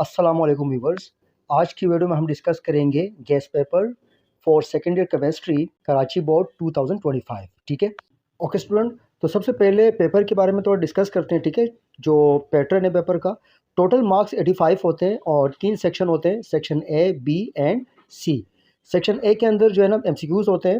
अस्सलामुअलैकुम व्यूवर्स। आज की वीडियो में हम डिस्कस करेंगे gas paper for second year chemistry Karachi board 2025। ठीक है, ओके स्टूडेंट। तो सबसे पहले पेपर के बारे में थोड़ा डिस्कस करते हैं। ठीक है, जो पैटर्न है पेपर का, टोटल मार्क्स 85 होते हैं और 3 सेक्शन होते हैं, section A, B and C. Section A के अंदर जो है ना एमसीक्यूज़ होते हैं,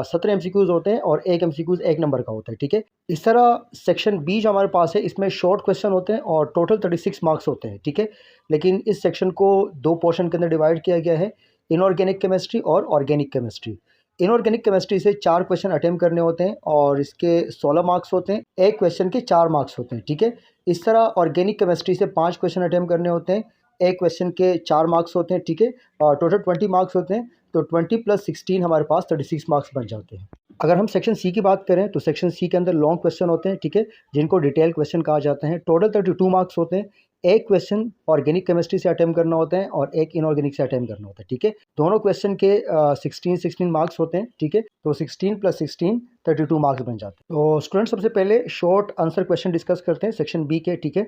17 एमसीक्यूज़ होते हैं और एक एमसीक्यूज़ 1 नंबर का होता है। ठीक है, इस तरह सेक्शन बी जो हमारे पास है इसमें शॉर्ट क्वेश्चन होते हैं और टोटल 36 मार्क्स होते हैं। ठीक है, लेकिन इस सेक्शन को 2 पोर्शन के अंदर डिवाइड किया गया है, इनऑर्गेनिक केमिस्ट्री और ऑर्गेनिक केमिस्ट्री। इनऑर्गेनिक केमिस्ट्री से 4 क्वेश्चन अटेम्प्ट करने होते हैं और इसके 16 मार्क्स होते हैं, एक क्वेश्चन के 4 मार्क्स होते हैं। ठीक है, इस तरह ऑर्गेनिक केमिस्ट्री से 5 क्वेश्चन अटेम्प्ट करने होते हैं, एक क्वेश्चन के 4 मार्क्स होते हैं। ठीक है, और टोटल 20 मार्क्स होते हैं, तो 20 + 16 हमारे पास 36 मार्क्स बन जाते हैं। अगर हम सेक्शन सी की बात करें तो सेक्शन सी के अंदर लॉन्ग क्वेश्चन होते हैं। ठीक है, जिनको डिटेल क्वेश्चन कहा जाता है। टोटल 32 मार्क्स होते हैं, एक क्वेश्चन ऑर्गेनिक केमिस्ट्री से अटेम्प्ट करना होता है और एक इनऑर्गेनिक से अटेम्प्ट करना होता है। ठीक है, दोनों क्वेश्चन के 16 मार्क्स होते हैं। ठीक है, तो 16 + 16 32 मार्क्स बन जाते हैं। तो स्टूडेंट सबसे पहले शॉर्ट आंसर क्वेश्चन डिस्कस करते हैं सेक्शन बी के। ठीक है,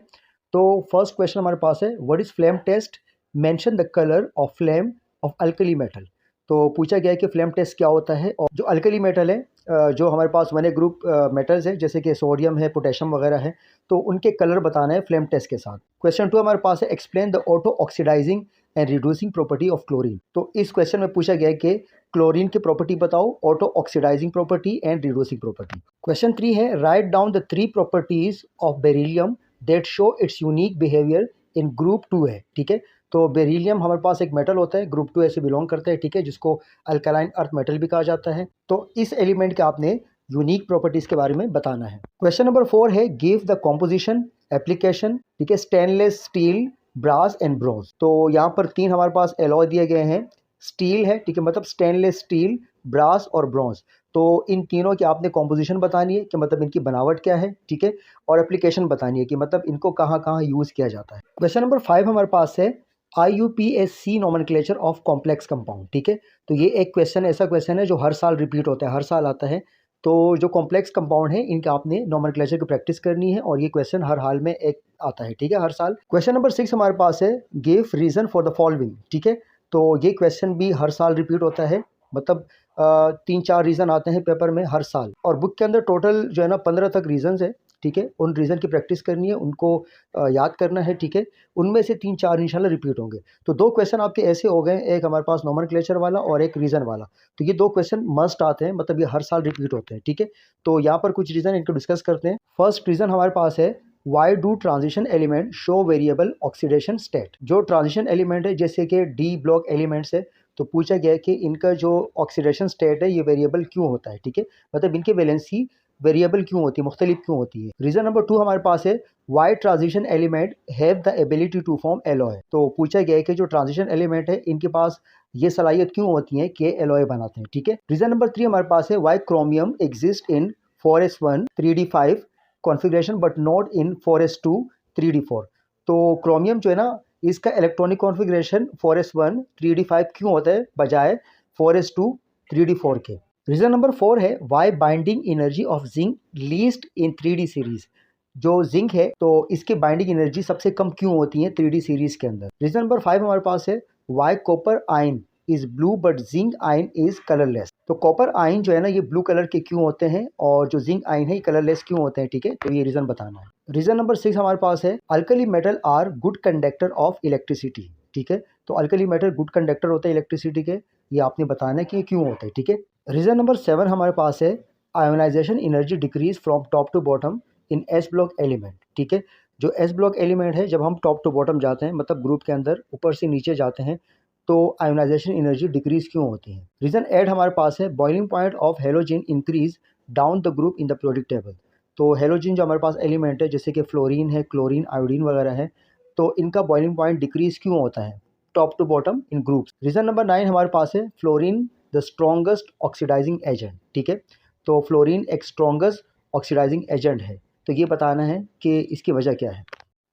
तो फर्स्ट क्वेश्चन हमारे पास है, what is flame test, mention the colour of flame of alkali metal. तो पूछा गया है कि फ्लेम टेस्ट क्या होता है, और जो अल्कली मेटल है, जो हमारे पास 1A ग्रुप मेटल्स है जैसे कि सोडियम है, पोटेशियम वगैरह है, तो उनके कलर बताना है फ्लेम टेस्ट के साथ। क्वेश्चन 2 हमारे पास है, explain the auto oxidising and reducing property of chlorine. तो इस क्वेश्चन में पूछा गया है कि क्लोरीन की प्रॉपर्टी बताओ, auto oxidising property and reducing property. Question 3 है, write down the 3 properties of beryllium that show its unique behaviour in group 2 है। ठीक है, तो बेरिलियम हमारे पास एक मेटल होता है, ग्रुप 2A से बिलोंग करता है। ठीक है, जिसको अल्कलाइन अर्थ मेटल भी कहा जाता है। तो इस एलिमेंट के आपने यूनिक प्रॉपर्टीज के बारे में बताना है। क्वेश्चन नंबर 4 है, गिव द कॉम्पोजिशन, एप्लीकेशन। ठीक है, stainless steel, brass and bronze. तो यहाँ पर 3 हमारे पास एलॉय दिए गए हैं। स्टील है, ठीक है, मतलब स्टेनलेस स्टील, ब्रास और ब्रॉन्ज। तो इन तीनों की आपने कॉम्पोजिशन बतानी है कि मतलब इनकी बनावट क्या है। ठीक है, और एप्लीकेशन बतानी है कि मतलब इनको कहाँ कहाँ यूज़ किया जाता है। क्वेश्चन नंबर 5 हमारे पास है, IUPAC nomenclature of complex compound. ठीक है, तो ये एक क्वेश्चन ऐसा क्वेश्चन है जो हर साल रिपीट होता है, हर साल आता है। तो जो कॉम्प्लेक्स कंपाउंड है इनका आपने नोमेनक्लेचर की प्रैक्टिस करनी है और ये क्वेश्चन हर हाल में एक आता है। ठीक है, हर साल। क्वेश्चन नंबर 6 हमारे पास है, give reason for the following. ठीक है, तो ये क्वेश्चन भी हर साल रिपीट होता है, मतलब 3-4 रीज़न आते हैं पेपर में हर साल, और बुक के अंदर टोटल जो है ना 15 तक रीजंस है। ठीक है, उन रीज़न की प्रैक्टिस करनी है, उनको याद करना है। ठीक है, उनमें से 3-4 इंशाल्लाह रिपीट होंगे। तो 2 क्वेश्चन आपके ऐसे हो गए, एक हमारे पास नोमेनक्लेचर वाला और एक रीज़न वाला। तो ये 2 क्वेश्चन मस्ट आते हैं, मतलब ये हर साल रिपीट होते हैं। ठीक है, तो यहाँ पर कुछ रीज़न इनको डिस्कस करते हैं। फर्स्ट रीज़न हमारे पास है, why do transition element show variable oxidation state. जो ट्रांजिशन एलिमेंट है जैसे कि डी ब्लॉक एलिमेंट्स है, तो पूछा गया है कि इनका जो ऑक्सीडेशन स्टेट है ये वेरिएबल क्यों होता है। ठीक है, मतलब इनके वैलेंसी वेरिएबल क्यों होती है, मुख्तलिफ क्यों होती है। रीजन नंबर 2 हमारे पास है, why transition element have the ability to form alloy. तो पूछा गया है कि जो ट्रांजिशन एलिमेंट है इनके पास ये सलाहियत क्यों होती है कि एलॉय बनाते हैं। ठीक है, रीजन नंबर 3 हमारे पास है, why chromium exist in 4s1 3d5 configuration but not in 4s2 3d4। तो क्रोमियम जो है ना, इसका इलेक्ट्रॉनिक कॉन्फ़िगरेशन 4s1 3d5 क्यों होता है बजाय 4s2 3d4 के। रीजन नंबर 4 है, why binding energy of zinc least in 3D series. जो जिंक है तो इसकी बाइंडिंग एनर्जी सबसे कम क्यों होती है 3D सीरीज के अंदर। रीजन नंबर 5 हमारे पास है, Y copper ion is blue but zinc ion is colourless. तो कॉपर आयन जो है ना ये ब्लू कलर के क्यों होते हैं और जो जिंक आयन है ये कलरलेस क्यों होते हैं। ठीक है, तो ये रीजन बताना है। रीजन नंबर 6 हमारे पास है, alkali metal are good conductor of electricity. ठीक है, तो अल्कली मेटल गुड कंडक्टर होते हैं इलेक्ट्रिसिटी के, ये आपने बताना है कि ये क्यों होता है। ठीक है, रीजन नंबर 7 हमारे पास है, ionisation energy decrease from top to bottom in S block element. ठीक है, जो एस ब्लॉक एलिमेंट है जब हम टॉप टू बॉटम जाते हैं, मतलब ग्रुप के अंदर ऊपर से नीचे जाते हैं, तो आयोनाइजेशन एनर्जी डिक्रीज क्यों होती है। रीजन 8 हमारे पास है, boiling point of halogen increase down the group in the periodic table. तो हेलोजन जो हमारे पास एलिमेंट है जैसे कि फ्लोरीन है, क्लोरीन, आयोडीन वगैरह है, तो इनका बॉइलिंग पॉइंट डिक्रीज क्यों होता है top to bottom in groups. Reason number 9 हमारे पास है, fluorine the strongest oxidising agent. ठीक है, तो फ्लोरीन एक स्ट्रॉन्गेस्ट ऑक्सीडाइजिंग एजेंट है, तो ये बताना है कि इसकी वजह क्या है।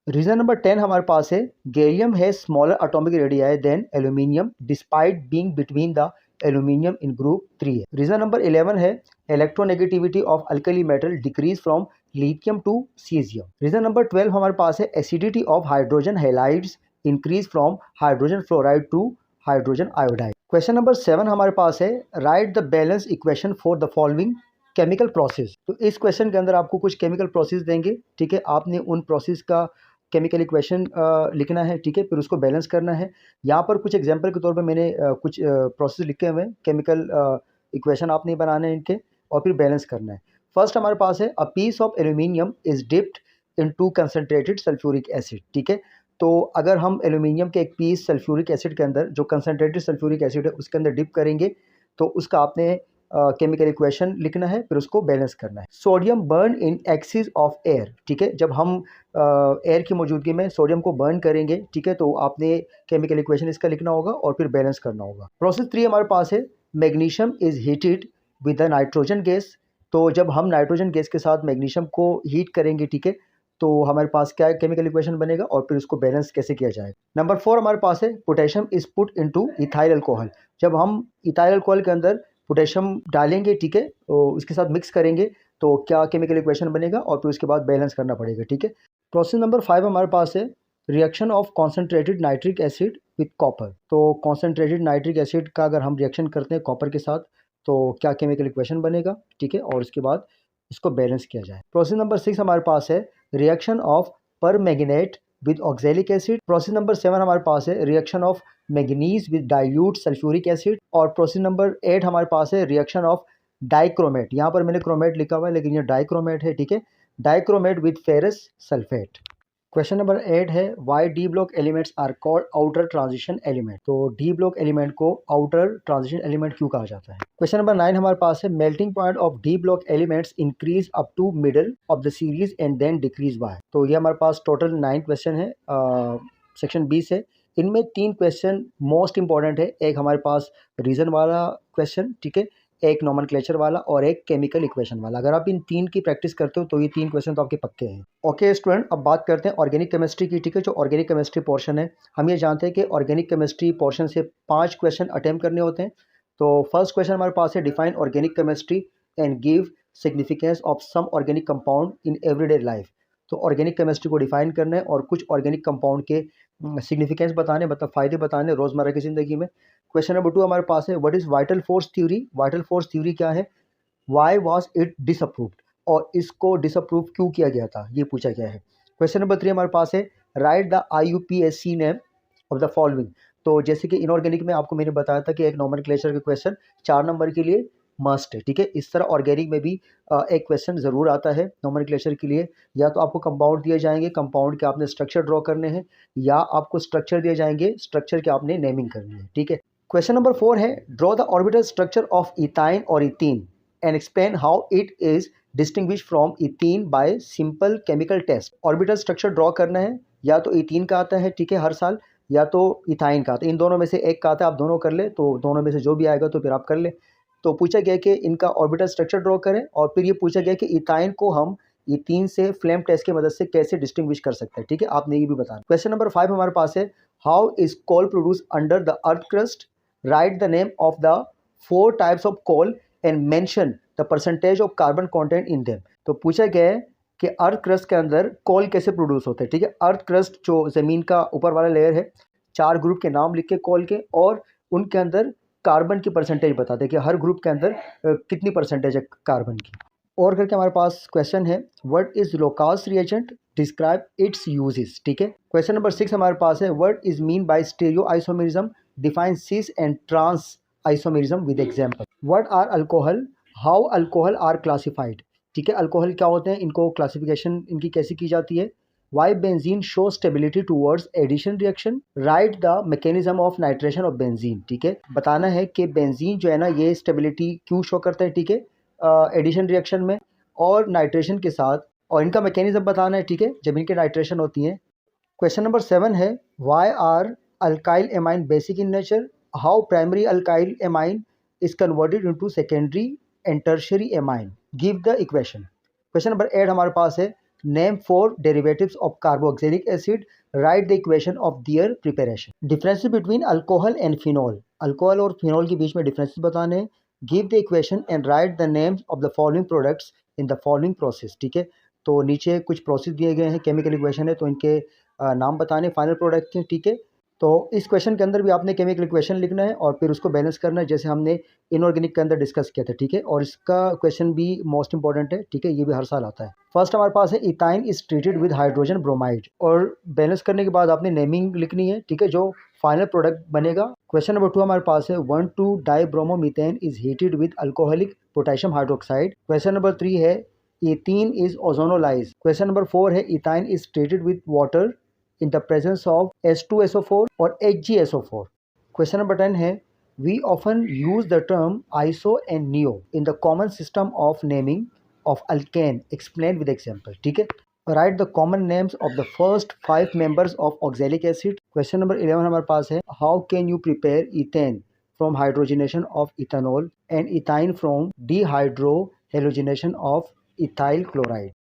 रीजन नंबर 10 हमारे पास है, गैलियम है smaller atomic radii than aluminium despite being between the aluminium in group 3 है। रीजन नंबर 11 है, electronegativity of alkali metal decrease from lithium to caesium. Reason number 12 हमारे पास है, acidity of hydrogen halides increase from hydrogen fluoride to hydrogen iodide. Question number 7 हमारे पास है, write the balance equation for the following chemical process. तो इस question के अंदर आपको कुछ केमिकल प्रोसेस देंगे, ठीक है, आपने उन प्रोसेस का केमिकल इक्वेशन लिखना है, ठीक है, फिर उसको बैलेंस करना है। यहाँ पर कुछ एग्जांपल के तौर पे मैंने कुछ प्रोसेस लिखे हुए हैं, केमिकल इक्वेशन आपने बनाने हैं इनके और फिर बैलेंस करना है। फर्स्ट हमारे पास है, a piece of aluminium is dipped into concentrated sulphuric acid, ठीक है। तो अगर हम एल्यूमिनियम के एक पीस सल्फ्यूरिक एसिड के अंदर, जो कंसनट्रेटेड सल्फ्यूरिक एसिड है उसके अंदर डिप करेंगे, तो उसका आपने केमिकल इक्वेशन लिखना है, फिर उसको बैलेंस करना है। Sodium burn in axis of air, ठीक है, जब हम एयर की मौजूदगी में सोडियम को बर्न करेंगे, ठीक है, तो आपने केमिकल इक्वेशन इसका लिखना होगा और फिर बैलेंस करना होगा। प्रोसेस 3 हमारे पास है, magnesium is heated with the nitrogen gas. तो जब हम नाइट्रोजन गैस के साथ मैग्नीशियम को हीट करेंगे, ठीक है, तो हमारे पास क्या केमिकल इक्वेशन बनेगा और फिर उसको बैलेंस कैसे किया जाएगा। नंबर 4 हमारे पास है, potassium is put into ethyl alcohol. जब हम इथाइल अल्कोहल के अंदर पोटेशियम डालेंगे, ठीक है, तो उसके साथ मिक्स करेंगे तो क्या केमिकल इक्वेशन बनेगा और फिर उसके बाद बैलेंस करना पड़ेगा, ठीक है। प्रोसेस नंबर 5 हमारे पास है, reaction of concentrated nitric acid with copper. तो कॉन्सेंट्रेटेड नाइट्रिक एसिड का अगर हम रिएक्शन करते हैं कॉपर के साथ तो क्या केमिकल इक्वेशन बनेगा, ठीक है, और उसके बाद इसको बैलेंस किया जाए। प्रोसेस नंबर 6 हमारे पास है, reaction of permanganate with oxalic acid. Process number 7 हमारे पास है, reaction of manganese with dilute sulphuric acid. और प्रोसेस नंबर 8 हमारे पास है, रिएक्शन ऑफ डाइक्रोमेट। यहाँ पर मैंने क्रोमेट लिखा हुआ है लेकिन ये डाइक्रोमेट है, ठीक है, dichromate with ferrous sulphate. Question number 8 है, why D block elements are called outer transition element. तो डी ब्लॉक एलिमेंट को आउटर ट्रांजिशन एलिमेंट क्यों कहा जाता है। क्वेश्चन नंबर 9 हमारे पास है, melting point of D block elements increase up to middle of the series and then decrease by. तो ये हमारे पास टोटल 9 क्वेश्चन है सेक्शन 20 है। इनमें 3 क्वेश्चन मोस्ट इंपॉर्टेंट है, एक हमारे पास रीजन वाला क्वेश्चन, ठीक है, एक नॉमेनक्लेचर वाला और एक केमिकल इक्वेशन वाला। अगर आप इन 3 की प्रैक्टिस करते हो तो ये 3 क्वेश्चन तो आपके पक्के हैं। ओके स्टूडेंट, अब बात करते हैं ऑर्गेनिक केमिस्ट्री की, ठीक है। जो ऑर्गेनिक केमिस्ट्री पोर्शन है, हम ये जानते हैं कि ऑर्गेनिक केमिस्ट्री पोर्शन से 5 क्वेश्चन अटेम्प्ट करने होते हैं। तो फर्स्ट क्वेश्चन हमारे पास है, define organic chemistry and give significance of some organic compound in everyday life. तो ऑर्गेनिक केमिस्ट्री को डिफाइन करना है और कुछ ऑर्गेनिक कंपाउंड के सिग्निफिकेंस बताने, मतलब फ़ायदे बताने रोज़मर्रा की ज़िंदगी में। क्वेश्चन नंबर 2 हमारे पास है, what is vital force theory. Vital force theory क्या है, वाई वॉज इट डिसअप्रूव्ड, और इसको डिसअप्रूव क्यों किया गया था, ये पूछा गया है। क्वेश्चन नंबर 3 हमारे पास है, write the IUPAC name of the following. तो जैसे कि इनऑर्गेनिक में आपको मैंने बताया था कि एक नॉमेनक्लेचर के क्वेश्चन 4 नंबर के लिए मस्ट है, ठीक है, इस तरह ऑर्गेनिक में भी एक क्वेश्चन ज़रूर आता है नॉमेनक्लेचर के लिए। या तो आपको कंपाउंड दिए जाएंगे, कंपाउंड के आपने स्ट्रक्चर ड्रॉ करने हैं, या आपको स्ट्रक्चर दिए जाएंगे, स्ट्रक्चर के आपने नेमिंग करनी है, ठीक है। क्वेश्चन नंबर 4 है, draw the orbital structure of ethyne और ethene and explain how it is distinguish from ethene by simple chemical test. Orbital structure draw करना है, या तो इथीन का आता है, ठीक है, हर साल, या तो इथाइन का आता है। इन दोनों में से एक का आता है, आप दोनों कर ले, तो दोनों में से जो भी आएगा तो फिर आप कर ले। तो पूछा गया कि इनका ऑर्बिटल स्ट्रक्चर ड्रॉ करें, और फिर ये पूछा गया कि इथाइन को हम इथीन से फ्लेम टेस्ट की मदद से कैसे डिस्टिंग्विश कर सकते हैं, ठीक है, आपने ये भी बताना। क्वेश्चन नंबर 5 हमारे पास है, how is coal produce under the earth crust. Write the name of the 4 types of coal and mention the percentage of carbon content in them. तो पूछा गया है कि अर्थ क्रस्ट के अंदर कोल कैसे प्रोड्यूस होते हैं, ठीक है। अर्थ क्रस्ट जो ज़मीन का ऊपर वाला लेयर है, 4 ग्रुप के नाम लिख के कोल के, और उनके अंदर कार्बन की परसेंटेज बताते हैं कि हर ग्रुप के अंदर कितनी परसेंटेज है कार्बन की। और करके हमारे पास क्वेश्चन है, what is Lucas reagent, describe its uses, ठीक है। क्वेश्चन नंबर 6 हमारे पास है, what is mean by stereo isomerism, define cis and trans isomerism with example. What are alcohol, how alcohol are classified, ठीक है, अल्कोहल क्या होते हैं, इनको क्लासिफिकेशन इनकी कैसे की जाती है। Why benzene show stability towards addition reaction, write the mechanism of nitration of benzene, ठीक है, बताना है कि बेंजीन जो है ना ये स्टेबिलिटी क्यों शो करता है, ठीक है, एडिशन रिएक्शन में और नाइट्रेशन के साथ, और इनका मैकेनिज्म बताना है, ठीक है, जब इनके नाइट्रेशन होती हैं। क्वेश्चन नंबर 7 है, why are alkyl amine basic in nature, how primary alkyl amine is converted into secondary and tertiary amine, give the equation. Question number 8 हमारे पास है, name 4 derivatives of carboxylic acid, write the equation of their preparation. Differences between alcohol and phenol, alcohol और phenol के बीच में differences बताने हैं। Give the equation and write the names of the following products in the following process, ठीक है। तो नीचे कुछ प्रोसेस दिए गए हैं, केमिकल इक्वेशन है, तो इनके नाम बताने फाइनल प्रोडक्ट के, ठीक है। तो इस क्वेश्चन के अंदर भी आपने केमिकल इक्वेशन लिखना है और फिर उसको बैलेंस करना है, जैसे हमने इनऑर्गेनिक के अंदर डिस्कस किया था, ठीक है। और इसका क्वेश्चन भी मोस्ट इंपॉर्टेंट है, ठीक है, ये भी हर साल आता है। फर्स्ट हमारे पास है ethyne is treated with hydrogen bromide, और बैलेंस करने के बाद आपने नेमिंग लिखनी है, ठीक है, जो फाइनल प्रोडक्ट बनेगा। क्वेश्चन नंबर 2 हमारे पास है 1,2 dibromomethane is heated with alcoholic potassium hydroxide. Question number 3 है ethene is ozonolyse. Question number 4 है ethyne is treated with water in the presence of H2SO4 or HgSO4. Question number 10 है we often use the term iso and neo in the common system of naming of alkane. Explain with example. ठीक है, write the common names of the first 5 members of oxalic acid. Question number 11 हमारे पास है how can you prepare ethane from hydrogenation of ethanol and ethine from dehydrohalogenation of ethyl chloride.